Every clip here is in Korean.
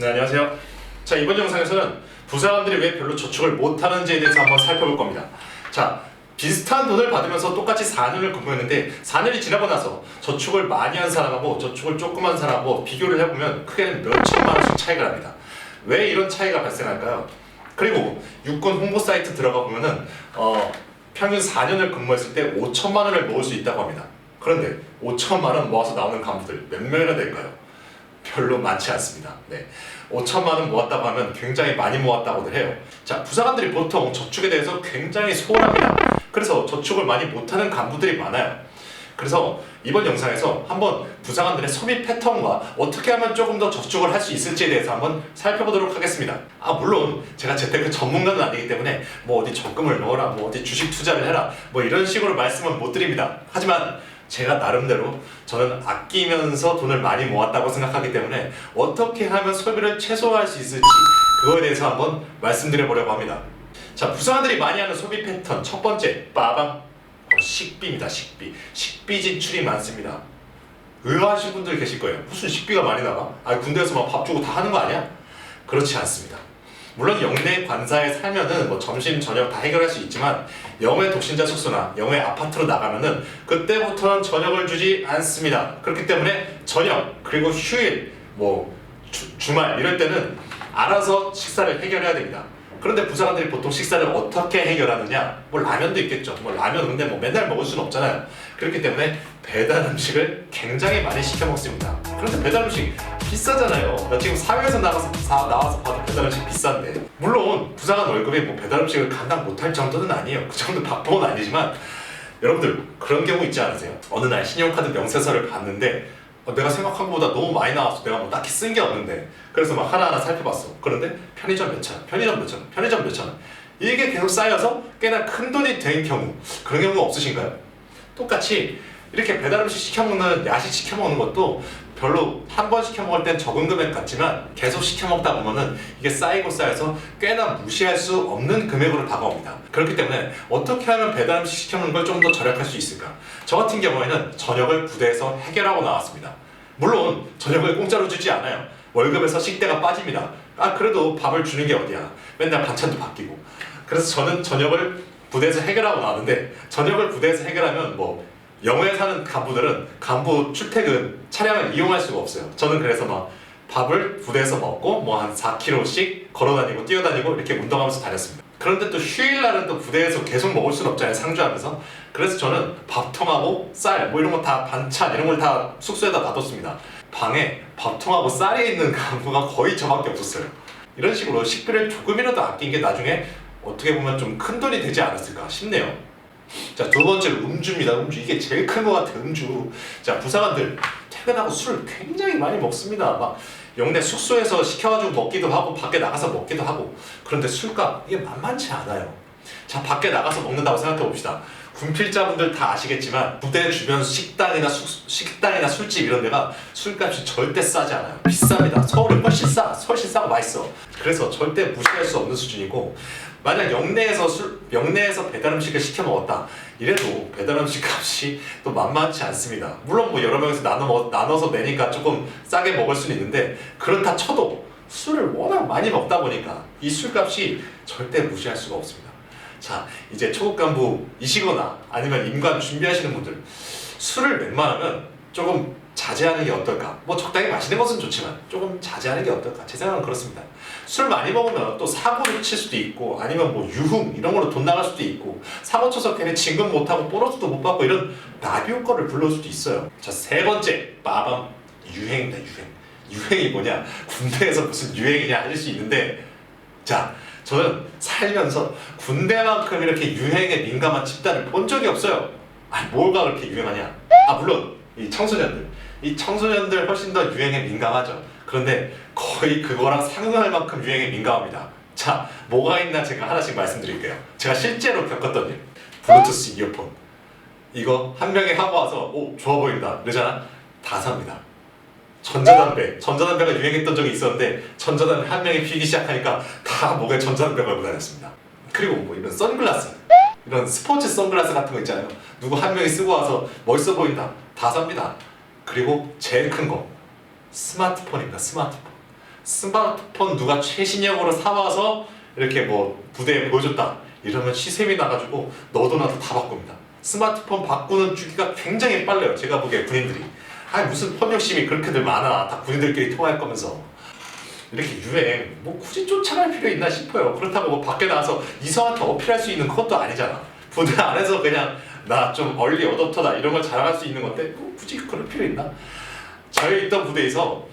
네, 안녕하세요. 자, 이번 영상에서는 부사관들이 왜 별로 저축을 못하는지에 대해서 한번 살펴볼 겁니다. 자, 비슷한 돈을 받으면서 똑같이 4년을 근무했는데 4년이 지나고 나서 저축을 많이 한 사람하고 저축을 조금 한 사람하고 비교를 해보면 크게는 몇 천만 원씩 차이가 납니다. 왜 이런 차이가 발생할까요? 그리고 육군 홍보 사이트 들어가 보면은 평균 4년을 근무했을 때 5천만 원을 모을 수 있다고 합니다. 그런데 5천만 원 모아서 나오는 간부들 몇 명이나 될까요? 별로 많지 않습니다. 네. 5천만 원 모았다고 하면 굉장히 많이 모았다고들 해요. 자, 부사관들이 보통 저축에 대해서 굉장히 소홀합니다. 그래서 저축을 많이 못하는 간부들이 많아요. 그래서 이번 영상에서 한번 부사관들의 소비 패턴과 어떻게 하면 조금 더 저축을 할 수 있을지에 대해서 한번 살펴보도록 하겠습니다. 물론 제가 재테크 전문가는 아니기 때문에 뭐 어디 적금을 넣어라, 뭐 어디 주식 투자를 해라, 뭐 이런 식으로 말씀은 못 드립니다. 하지만 제가 나름대로 저는 아끼면서 돈을 많이 모았다고 생각하기 때문에 어떻게 하면 소비를 최소화할 수 있을지 그거에 대해서 한번 말씀드려보려고 합니다. 자, 부사관들이 많이 하는 소비 패턴 첫 번째, 빠밤, 식비입니다. 식비 진출이 많습니다. 의아하신 분들 계실 거예요. 무슨 식비가 많이 나가? 군대에서 막 밥 주고 다 하는 거 아니야? 그렇지 않습니다. 물론 영내 관사에 살면은 뭐 점심 저녁 다 해결할 수 있지만 영외 독신자 숙소나 영외 아파트로 나가면은 그때부터는 저녁을 주지 않습니다. 그렇기 때문에 저녁 그리고 휴일 뭐 주말 이럴 때는 알아서 식사를 해결해야 됩니다. 그런데 부사관들이 보통 식사를 어떻게 해결하느냐? 뭐 라면도 있겠죠. 뭐 라면 근데 뭐 맨날 먹을 수는 없잖아요. 그렇기 때문에 배달 음식을 굉장히 많이 시켜 먹습니다. 그런데 배달 음식 비싸잖아요. 나 지금 사회에서 나와서 봐도 배달 음식 비싼데. 물론 부사관 월급이 뭐 배달 음식을 감당 못할 정도는 아니에요. 그 정도 박봉은 아니지만 여러분들 그런 경우 있지 않으세요? 어느 날 신용카드 명세서를 봤는데 내가 생각한 것보다 너무 많이 나왔어. 내가 뭐 딱히 쓴 게 없는데. 그래서 막 하나하나 살펴봤어. 그런데 편의점 몇천 원, 편의점 몇천 원. 이게 계속 쌓여서 꽤나 큰 돈이 된 경우. 그런 경우 없으신가요? 똑같이 이렇게 배달 음식 시켜 먹는, 야식 시켜 먹는 것도 별로 한 번 시켜 먹을 땐 적은 금액 같지만 계속 시켜 먹다 보면은 이게 쌓이고 쌓여서 꽤나 무시할 수 없는 금액으로 다가옵니다. 그렇기 때문에 어떻게 하면 배달 음식 시켜 먹는 걸 좀 더 절약할 수 있을까? 저 같은 경우에는 저녁을 부대에서 해결하고 나왔습니다. 물론 저녁을 공짜로 주지 않아요. 월급에서 식대가 빠집니다. 그래도 밥을 주는 게 어디야. 맨날 반찬도 바뀌고. 그래서 저는 저녁을 부대에서 해결하고 나왔는데 저녁을 부대에서 해결하면 뭐 영외에 사는 간부들은 간부 출퇴근 차량을 이용할 수가 없어요. 저는 그래서 막 밥을 부대에서 먹고 뭐 한 4km씩 걸어다니고 뛰어다니고 이렇게 운동하면서 다녔습니다. 그런데 또 휴일날은 또 부대에서 계속 먹을 수는 없잖아요. 상주하면서. 그래서 저는 밥통하고 쌀 뭐 이런 거 다 반찬 이런 걸 다 숙소에다 놔뒀습니다. 방에 밥통하고 쌀이 있는 간부가 거의 저밖에 없었어요. 이런 식으로 식비를 조금이라도 아낀 게 나중에 어떻게 보면 좀 큰 돈이 되지 않았을까 싶네요. 자, 두 번째로 음주입니다. 음주 이게 제일 큰 것 같아요. 음주. 자, 부사관들 퇴근하고 술 굉장히 많이 먹습니다. 막 영내 숙소에서 시켜가지고 먹기도 하고 밖에 나가서 먹기도 하고. 그런데 술값 이게 만만치 않아요. 자, 밖에 나가서 먹는다고 생각해 봅시다. 군필자분들 다 아시겠지만 부대 주변 식당이나 술집 이런 데가 술값이 절대 싸지 않아요. 비쌉니다. 서울은 훨씬 싸고 맛있어. 그래서 절대 무시할 수 없는 수준이고, 만약 영내에서 배달 음식을 시켜 먹었다 이래도 배달 음식 값이 또 만만치 않습니다. 물론 뭐 여러 명이서 나눠서 내니까 조금 싸게 먹을 수는 있는데, 그렇다 쳐도 술을 워낙 많이 먹다 보니까 이 술값이 절대 무시할 수가 없습니다. 자, 이제 초급 간부이시거나 아니면 임관 준비하시는 분들, 술을 웬만하면 조금 자제하는 게 어떨까? 뭐 적당히 마시는 것은 좋지만 조금 자제하는 게 어떨까? 제 생각은 그렇습니다. 술 많이 먹으면 또 사고를 칠 수도 있고, 아니면 뭐 유흥 이런 걸로 돈 나갈 수도 있고, 사고 쳐서 괜히 진급 못하고 보너스도 못 받고 이런 나비 효과를 불러올 수도 있어요. 자, 세 번째, 빠밤, 유행입니다. 유행이 뭐냐? 군대에서 무슨 유행이냐 하실 수 있는데, 자, 저는 살면서 군대만큼 이렇게 유행에 민감한 집단을 본 적이 없어요. 뭐가 그렇게 유행하냐? 물론 이 청소년들 훨씬 더 유행에 민감하죠. 그런데 거의 그거랑 상응할 만큼 유행에 민감합니다. 자, 뭐가 있나 제가 하나씩 말씀드릴게요. 제가 실제로 겪었던 일. 블루투스 이어폰. 이거 한 명이 하고 와서 좋아 보인다 그러잖아? 다 삽니다. 전자담배가 유행했던 적이 있었는데, 전자담배 한 명이 피기 시작하니까 다 목에 전자담배 걸고 다녔습니다. 그리고 뭐 이런 선글라스, 이런 스포츠 선글라스 같은 거 있잖아요. 누구 한 명이 쓰고 와서 멋있어 보인다 다 삽니다. 그리고 제일 큰 거 스마트폰입니다. 스마트폰. 스마트폰 누가 최신형으로 사와서 이렇게 뭐 부대에 보여줬다 이러면 시샘이 나가지고 너도 나도 다 바꿉니다. 스마트폰 바꾸는 주기가 굉장히 빨라요. 제가 보기에 군인들이 아니 무슨 폰 욕심이 그렇게들 많아. 다 군인들끼리 통화할 거면서 이렇게 유행 뭐 굳이 쫓아갈 필요 있나 싶어요. 그렇다고 뭐 밖에 나가서 이성한테 어필할 수 있는 것도 아니잖아. 부대 안에서 그냥 나 좀 얼리 어댑터다 이런 걸 자랑할 수 있는 건데 뭐 굳이 그럴 필요 있나? 저희 있던 부대에서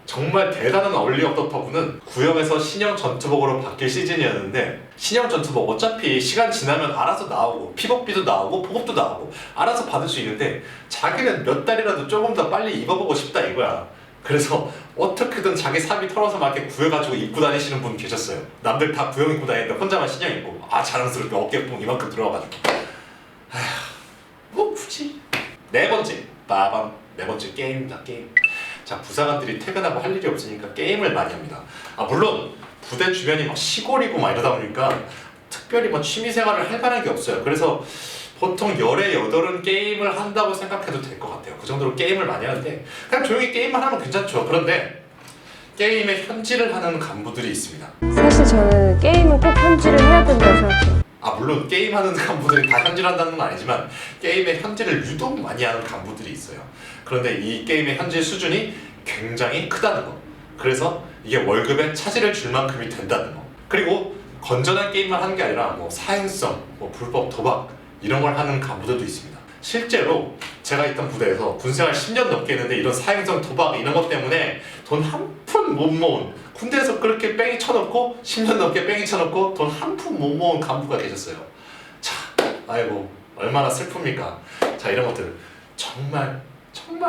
정말 대단한 얼리 어댑터분은 구형에서 신형 전투복으로 바뀔 시즌이었는데 신형 전투복 어차피 시간 지나면 알아서 나오고 픽업비도 나오고 보급도 나오고 알아서 받을 수 있는데 자기는 몇 달이라도 조금 더 빨리 입어보고 싶다 이거야. 그래서 어떻게든 자기 사비 털어서 막 이렇게 구해가지고 입고 다니시는 분 계셨어요. 남들 다 구형 입고 다니는데 혼자만 신형 입고 자랑스럽게 어깨뽕 이만큼 들어가가지고 아휴 뭐 굳이. 네 번째 빠밤. 네 번째 게임이다. 게임. 자, 부사관들이 퇴근하고 할 일이 없으니까 게임을 많이 합니다. 물론 부대 주변이 막 시골이고 막 이러다 보니까 특별히 뭐 취미생활을 할 만한 게 없어요. 그래서 보통 열에 여덟은 게임을 한다고 생각해도 될 것 같아요. 그 정도로 게임을 많이 하는데 그냥 조용히 게임만 하면 괜찮죠. 그런데 게임에 현질을 하는 간부들이 있습니다. 사실 저는 게임은 꼭 현질을 해야 된다고 생각해요. 물론 게임하는 간부들이 다 현질한다는 건 아니지만 게임에 현질을 유독 많이 하는 간부들이 있어요. 그런데 이 게임의 현질 수준이 굉장히 크다는 거. 그래서 이게 월급에 차질을 줄 만큼이 된다는 거. 그리고 건전한 게임만 하는 게 아니라 뭐 사행성, 뭐 불법 도박 이런 걸 하는 간부들도 있습니다. 실제로 제가 있던 부대에서 군생활 10년 넘게 했는데 이런 사행성 도박 이런 것 때문에 돈 한 푼 못 모은 군대에서 그렇게 뺑이 쳐놓고 10년 넘게 뺑이 쳐놓고 돈 한 푼 못 모은 간부가 계셨어요. 자, 아이고 얼마나 슬픕니까. 자, 이런 것들 정말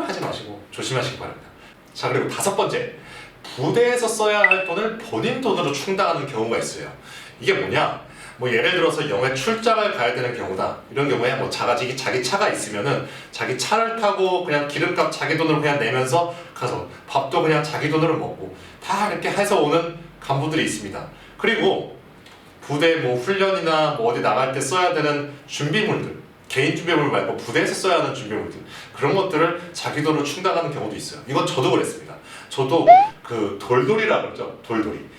하지 마시고 조심하시기 바랍니다. 자, 그리고 다섯 번째, 부대에서 써야 할 돈을 본인 돈으로 충당하는 경우가 있어요. 이게 뭐냐? 뭐 예를 들어서 영해 출장을 가야 되는 경우다. 이런 경우에 뭐 자기 차가 있으면은 자기 차를 타고 그냥 기름값 자기 돈으로 그냥 내면서 가서 밥도 그냥 자기 돈으로 먹고 다 이렇게 해서 오는 간부들이 있습니다. 그리고 부대 뭐 훈련이나 뭐 어디 나갈 때 써야 되는 준비물들, 개인 준비물 말고 부대에서 써야 하는 준비물들, 그런 것들을 자기 돈으로 충당하는 경우도 있어요. 이건 저도 그랬습니다. 저도 그 돌돌이라고 그러죠. 돌돌이.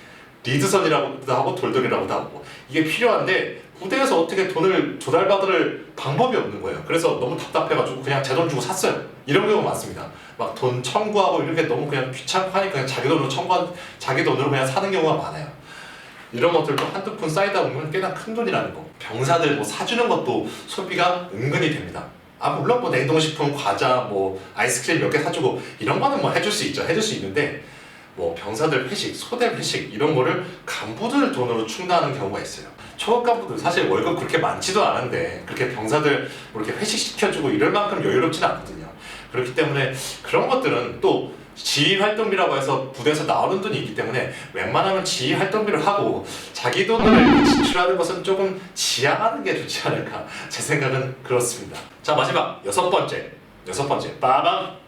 리드선이라고도 하고 돌돌이라고도 하고 이게 필요한데 부대에서 어떻게 돈을 조달받을 방법이 없는 거예요. 그래서 너무 답답해가지고 그냥 제 돈 주고 샀어요. 이런 경우 많습니다. 막 돈 청구하고 이렇게 너무 그냥 귀찮고 하니까 그냥 자기 돈으로 그냥 사는 경우가 많아요. 이런 것들도 한두 푼 쌓이다 보면 꽤나 큰 돈이라는 거. 병사들 뭐 사주는 것도 소비가 은근히 됩니다. 물론 뭐 냉동식품, 과자, 뭐 아이스크림 몇 개 사주고 이런 거는 뭐 해줄 수 있죠. 해줄 수 있는데 뭐 병사들 회식, 소대 회식 이런 거를 간부들 돈으로 충당하는 경우가 있어요. 초급 간부들 사실 월급 그렇게 많지도 않은데 그렇게 병사들 뭐 이렇게 회식 시켜주고 이럴 만큼 여유롭지는 않거든요. 그렇기 때문에 그런 것들은 또 지휘활동비라고 해서 부대에서 나오는 돈이 있기 때문에 웬만하면 지휘활동비를 하고 자기 돈을 지출하는 것은 조금 지양하는 게 좋지 않을까, 제 생각은 그렇습니다. 자, 마지막 여섯 번째 빠밤.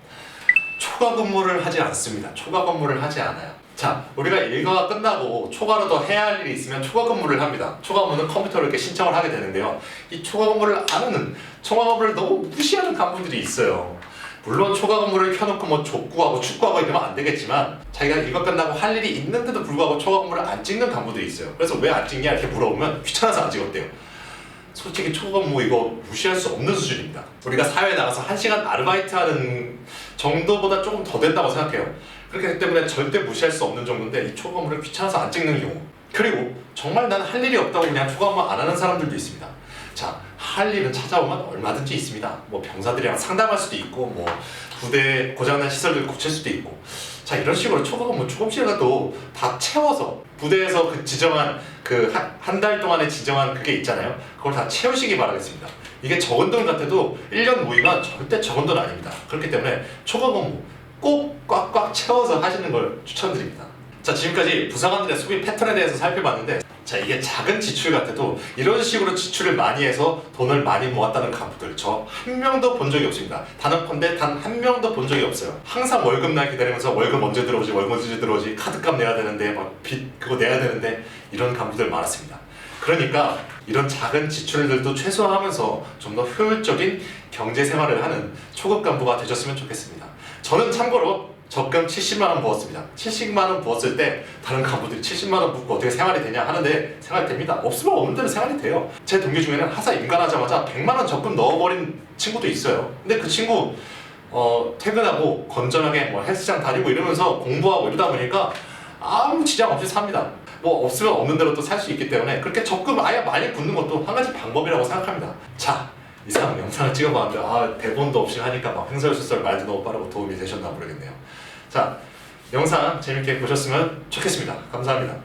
초과 근무를 하지 않습니다. 초과 근무를 하지 않아요. 자, 우리가 일과가 끝나고 초과로 더 해야 할 일이 있으면 초과 근무를 합니다. 초과 근무는 컴퓨터로 이렇게 신청을 하게 되는데요. 이 초과 근무를 안 하는, 초과 근무를 너무 무시하는 간부들이 있어요. 물론 초과 근무를 켜놓고 뭐 족구하고 축구하고 이러면 안 되겠지만 자기가 일과 끝나고 할 일이 있는데도 불구하고 초과 근무를 안 찍는 간부들이 있어요. 그래서 왜 안 찍냐 이렇게 물어보면 귀찮아서 안 찍었대요. 솔직히 초과 근무 이거 무시할 수 없는 수준입니다. 우리가 사회에 나가서 1시간 아르바이트 하는 정도보다 조금 더 된다고 생각해요. 그렇기 때문에 절대 무시할 수 없는 정도인데 이 초과 근무를 귀찮아서 안 찍는 경우, 그리고 정말 나는 할 일이 없다고 그냥 초과 근무 안 하는 사람들도 있습니다. 자, 할 일은 찾아오면 얼마든지 있습니다. 뭐 병사들이랑 상담할 수도 있고 뭐 부대 고장난 시설들 고칠 수도 있고, 자, 이런 식으로 초과 근무 조금씩이라도 다 채워서 부대에서 그 지정한 그 한 달 동안에 지정한 그게 있잖아요. 그걸 다 채우시기 바라겠습니다. 이게 적은 돈 같아도 1년 모이면 절대 적은 돈 아닙니다. 그렇기 때문에 초과 근무 꼭 꽉꽉 채워서 하시는 걸 추천드립니다. 자, 지금까지 부사관들의 소비 패턴에 대해서 살펴봤는데, 자, 이게 작은 지출 같아도 이런 식으로 지출을 많이 해서 돈을 많이 모았다는 간부들 저 한 명도 본 적이 없습니다. 단언컨대 단 한 명도 본 적이 없어요. 항상 월급날 기다리면서 월급 언제 들어오지, 카드값 내야 되는데 막 빚 그거 내야 되는데 이런 간부들 많았습니다. 그러니까 이런 작은 지출들도 최소화하면서 좀 더 효율적인 경제 생활을 하는 초급 간부가 되셨으면 좋겠습니다. 저는 참고로 적금 70만 원 부었습니다. 70만 원 부었을 때 다른 간부들이 70만 원 붓고 어떻게 생활이 되냐 하는데 생활이 됩니다. 없으면 없는 대로 생활이 돼요. 제 동기 중에는 하사 임관하자마자 100만 원 적금 넣어버린 친구도 있어요. 근데 그 친구 퇴근하고 건전하게 뭐 헬스장 다니고 이러면서 공부하고 이러다 보니까 아무 지장 없이 삽니다. 뭐 없으면 없는 대로 또 살 수 있기 때문에 그렇게 적금 아예 많이 붓는 것도 한 가지 방법이라고 생각합니다. 자, 이상 영상을 찍어봤는데 대본도 없이 하니까 막 흥설수설 말도 너무 빠르고 도움이 되셨나 모르겠네요. 자, 영상 재밌게 보셨으면 좋겠습니다. 감사합니다.